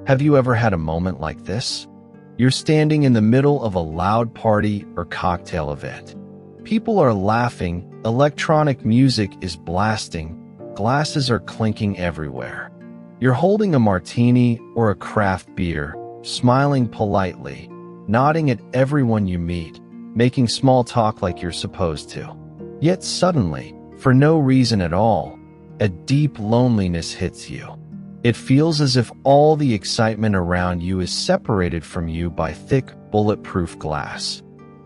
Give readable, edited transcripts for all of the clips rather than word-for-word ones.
Have you ever had a moment like this? You're standing in the middle of a loud party or cocktail event. People are laughing, electronic music is blasting, glasses are clinking everywhere. You're holding a martini or a craft beer, smiling politely, nodding at everyone you meet, making small talk like you're supposed to. Yet suddenly, for no reason at all, a deep loneliness hits you. It feels as if all the excitement around you is separated from you by thick, bulletproof glass.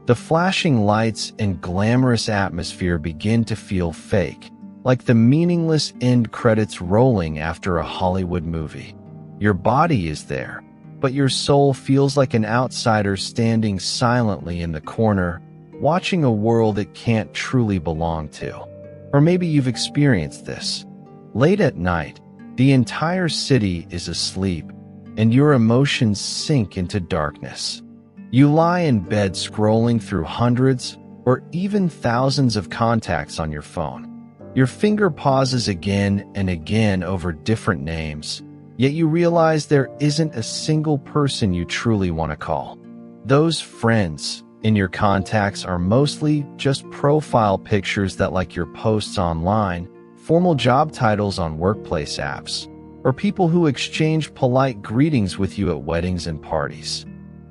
The flashing lights and glamorous atmosphere begin to feel fake, like the meaningless end credits rolling after a Hollywood movie. Your body is there, but your soul feels like an outsider standing silently in the corner, watching a world it can't truly belong to. Or maybe you've experienced this. Late at night, the entire city is asleep, and your emotions sink into darkness. You lie in bed scrolling through hundreds or even thousands of contacts on your phone. Your finger pauses again and again over different names, yet you realize there isn't a single person you truly want to call. Those friends in your contacts are mostly just profile pictures that like your posts online, formal job titles on workplace apps, or people who exchange polite greetings with you at weddings and parties.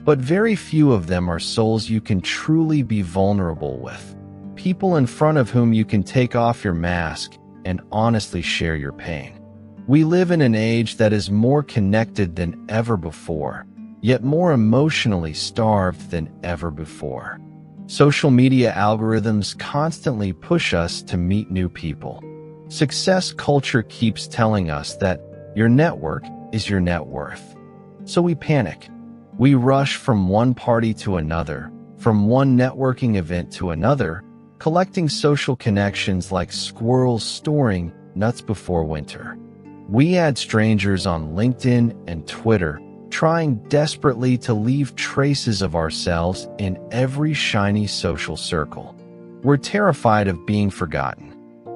But very few of them are souls you can truly be vulnerable with, people in front of whom you can take off your mask and honestly share your pain. We live in an age that is more connected than ever before, yet more emotionally starved than ever before. Social media algorithms constantly push us to meet new people. Success culture keeps telling us that your network is your net worth. So we panic. We rush from one party to another, from one networking event to another, collecting social connections like squirrels storing nuts before winter. We add strangers on LinkedIn and Twitter, trying desperately to leave traces of ourselves in every shiny social circle. We're terrified of being forgotten.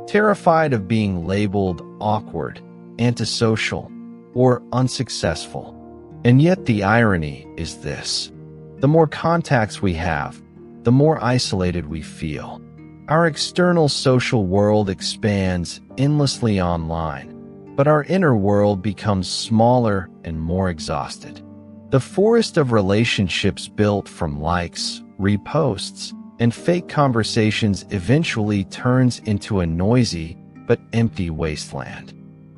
Terrified of being labeled awkward, antisocial, or unsuccessful. And yet the irony is this. The more contacts we have, the more isolated we feel. Our external social world expands endlessly online, but our inner world becomes smaller and more exhausted. The forest of relationships built from likes, reposts, and fake conversations eventually turns into a noisy but empty wasteland.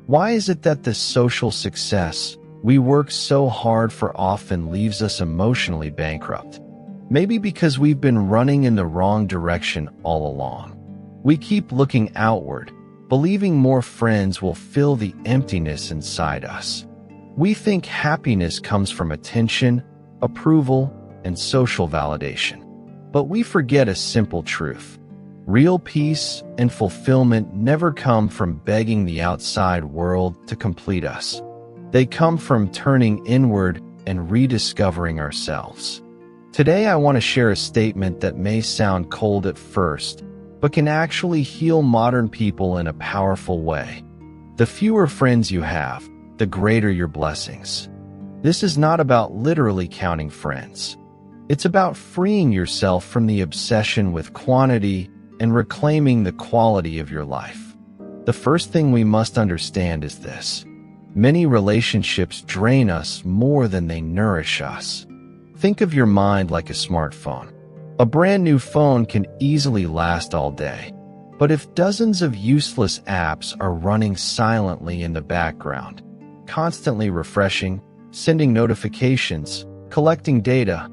Why is it that the social success we work so hard for often leaves us emotionally bankrupt? Maybe because we've been running in the wrong direction all along. We keep looking outward, believing more friends will fill the emptiness inside us. We think happiness comes from attention, approval, and social validation. But we forget a simple truth. Real peace and fulfillment never come from begging the outside world to complete us. They come from turning inward and rediscovering ourselves. Today, I want to share a statement that may sound cold at first, but can actually heal modern people in a powerful way. The fewer friends you have, the greater your blessings. This is not about literally counting friends. It's about freeing yourself from the obsession with quantity and reclaiming the quality of your life. The first thing we must understand is this. Many relationships drain us more than they nourish us. Think of your mind like a smartphone. A brand new phone can easily last all day. But if dozens of useless apps are running silently in the background, constantly refreshing, sending notifications, collecting data,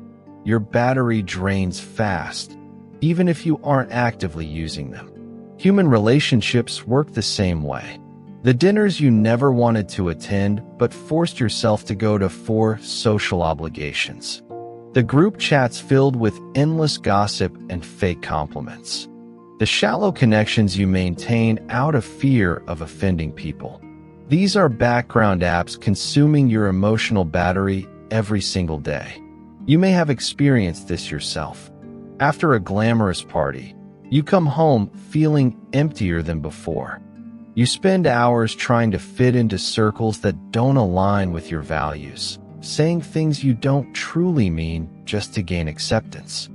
your battery drains fast, even if you aren't actively using them. Human relationships work the same way. The dinners you never wanted to attend but forced yourself to go to for social obligations. The group chats filled with endless gossip and fake compliments. The shallow connections you maintain out of fear of offending people. These are background apps consuming your emotional battery every single day. You may have experienced this yourself. After a glamorous party, you come home feeling emptier than before. You spend hours trying to fit into circles that don't align with your values, saying things you don't truly mean just to gain acceptance.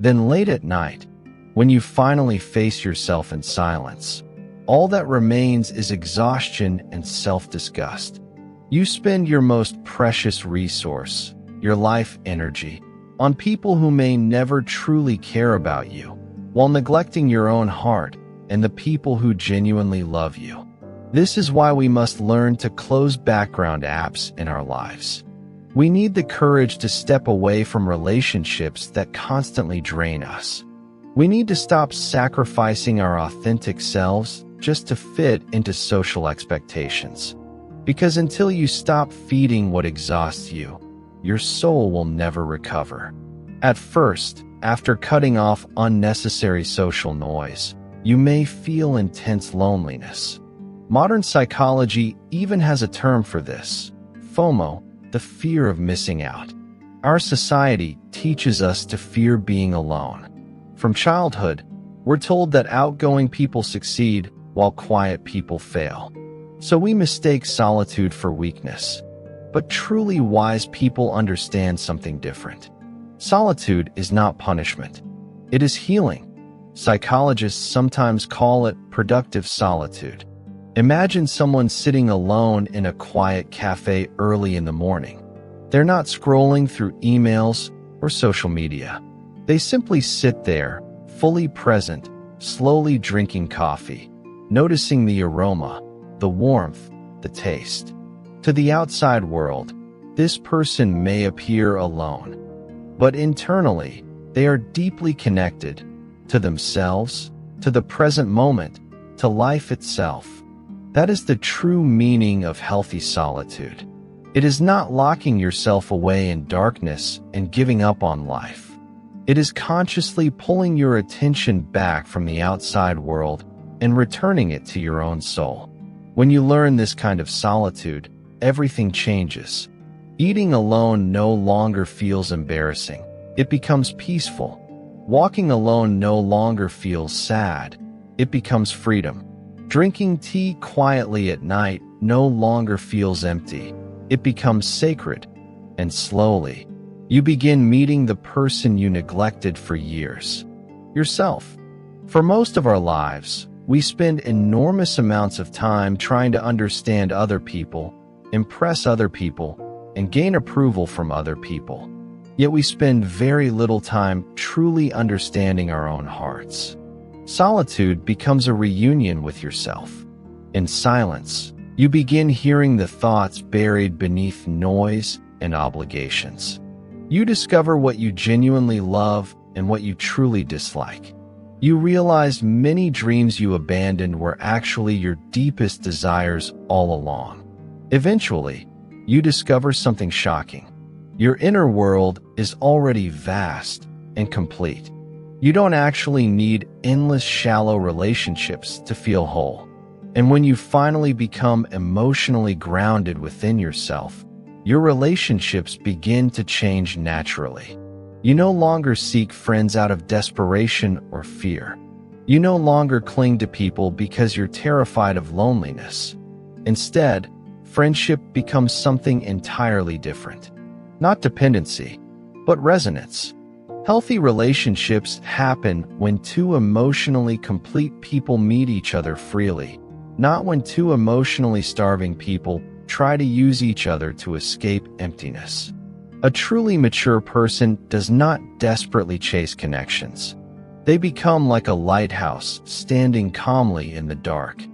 Then late at night, when you finally face yourself in silence, all that remains is exhaustion and self-disgust. You spend your most precious resource, your life energy, on people who may never truly care about you, while neglecting your own heart and the people who genuinely love you. This is why we must learn to close background apps in our lives. We need the courage to step away from relationships that constantly drain us. We need to stop sacrificing our authentic selves just to fit into social expectations. Because until you stop feeding what exhausts you, your soul will never recover. At first, after cutting off unnecessary social noise, you may feel intense loneliness. Modern psychology even has a term for this: FOMO, the fear of missing out. Our society teaches us to fear being alone. From childhood, we're told that outgoing people succeed while quiet people fail. So we mistake solitude for weakness. But truly wise people understand something different. Solitude is not punishment. It is healing. Psychologists sometimes call it productive solitude. Imagine someone sitting alone in a quiet cafe early in the morning. They're not scrolling through emails or social media. They simply sit there, fully present, slowly drinking coffee, noticing the aroma, the warmth, the taste. To the outside world, this person may appear alone, but internally, they are deeply connected to themselves, to the present moment, to life itself. That is the true meaning of healthy solitude. It is not locking yourself away in darkness and giving up on life. It is consciously pulling your attention back from the outside world and returning it to your own soul. When you learn this kind of solitude, everything changes. Eating alone no longer feels embarrassing. It becomes peaceful. Walking alone no longer feels sad. It becomes freedom. Drinking tea quietly at night no longer feels empty. It becomes sacred. And slowly, you begin meeting the person you neglected for years. Yourself. For most of our lives, we spend enormous amounts of time trying to understand other people, impress other people, and gain approval from other people. Yet we spend very little time truly understanding our own hearts. Solitude becomes a reunion with yourself. In silence, you begin hearing the thoughts buried beneath noise and obligations. You discover what you genuinely love and what you truly dislike. You realize many dreams you abandoned were actually your deepest desires all along. Eventually, you discover something shocking. Your inner world is already vast and complete. You don't actually need endless shallow relationships to feel whole. And when you finally become emotionally grounded within yourself, your relationships begin to change naturally. You no longer seek friends out of desperation or fear. You no longer cling to people because you're terrified of loneliness. Instead, friendship becomes something entirely different. Not dependency, but resonance. Healthy relationships happen when two emotionally complete people meet each other freely, not when two emotionally starving people try to use each other to escape emptiness. A truly mature person does not desperately chase connections. They become like a lighthouse standing calmly in the dark.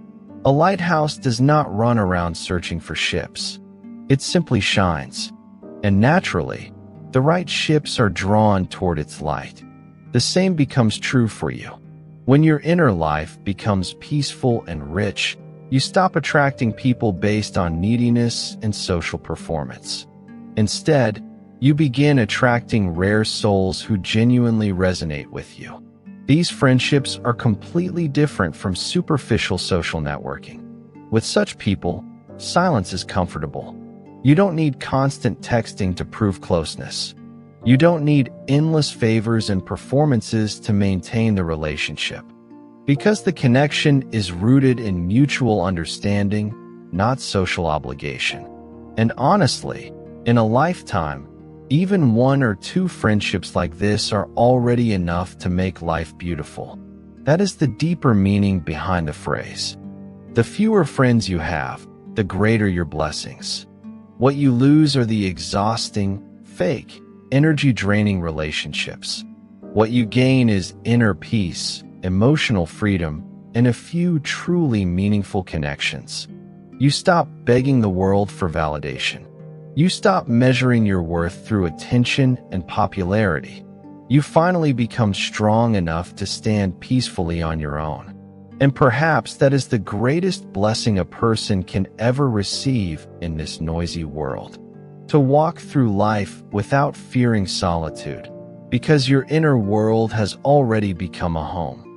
A lighthouse does not run around searching for ships. It simply shines. And naturally, the right ships are drawn toward its light. The same becomes true for you. When your inner life becomes peaceful and rich, you stop attracting people based on neediness and social performance. Instead, you begin attracting rare souls who genuinely resonate with you. These friendships are completely different from superficial social networking. With such people, silence is comfortable. You don't need constant texting to prove closeness. You don't need endless favors and performances to maintain the relationship. Because the connection is rooted in mutual understanding, not social obligation. And honestly, in a lifetime, even 1 or 2 friendships like this are already enough to make life beautiful. That is the deeper meaning behind the phrase. The fewer friends you have, the greater your blessings. What you lose are the exhausting, fake, energy-draining relationships. What you gain is inner peace, emotional freedom, and a few truly meaningful connections. You stop begging the world for validation. You stop measuring your worth through attention and popularity. You finally become strong enough to stand peacefully on your own. And perhaps that is the greatest blessing a person can ever receive in this noisy world. To walk through life without fearing solitude, because your inner world has already become a home.